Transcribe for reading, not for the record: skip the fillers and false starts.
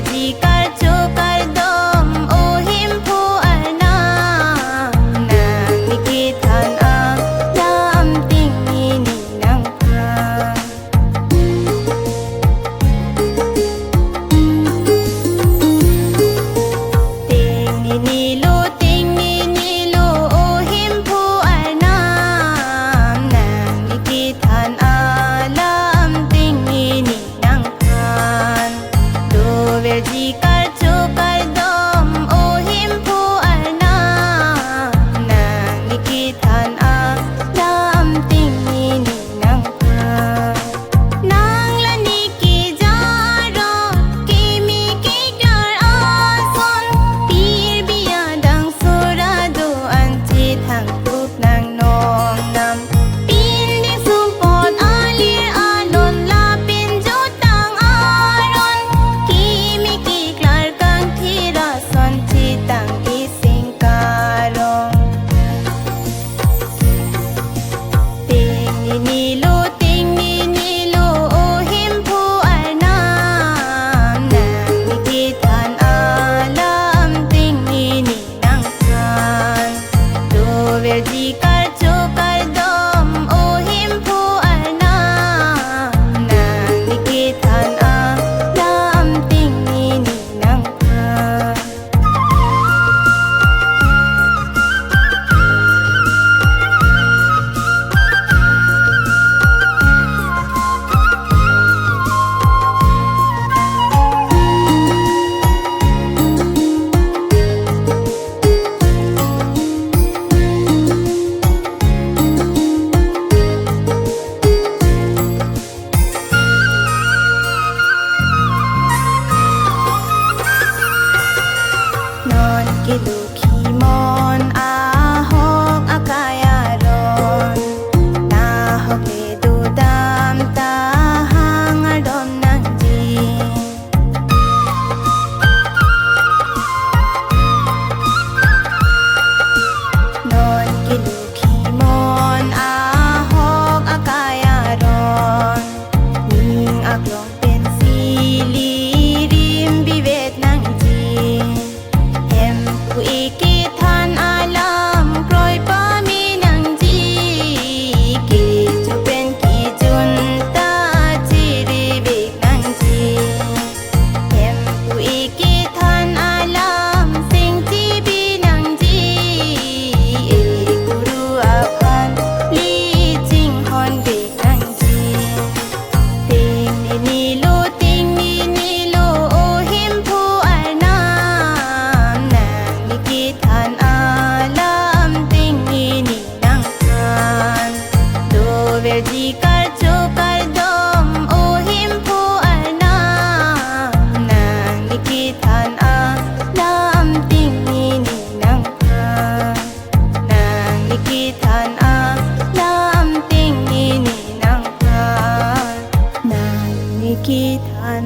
jikar cukar dom uhim pu arnam nang nikitan ang lam ting ini nang pa ting ninilu uhim pu arnam nang nikitan alam ting ini nang pan dover jikar cukar dom uhim pu arnam nang nikitan alam ting ini nang pan nang laniki jaro kimi kikar ason tir biadang surado anci thangkup nang nong nam pinding sumpot alir alon lapin jutang aron kimi kiklar kang tirason citang ising karong ting ninilu uhim pu arnam nang nikitan alam ting ini nang pan dover jikar cukar dom uhim pu arnam nang nikitan alam ting ini nang pan non kilukimon ahok akayaron nahok le dudam tahang ardom nang jin non kilukimon ahok akayaron ning aklong pensili rim biwet nang jin em ku ikitan alam proy paminang ji ki chupen ki junta chiribik nang ji em ku ikitan alam sing tibi nang ji e guru apan li jing hon bik nang ji ting ninilu uhim pu arnam nang nikitan alam ting ini nang pan dover jikar cukar dom uhim pu arnam nang nikitan alam ting ini nang pan nang nikitan alam ting ini nang pan nang nikitan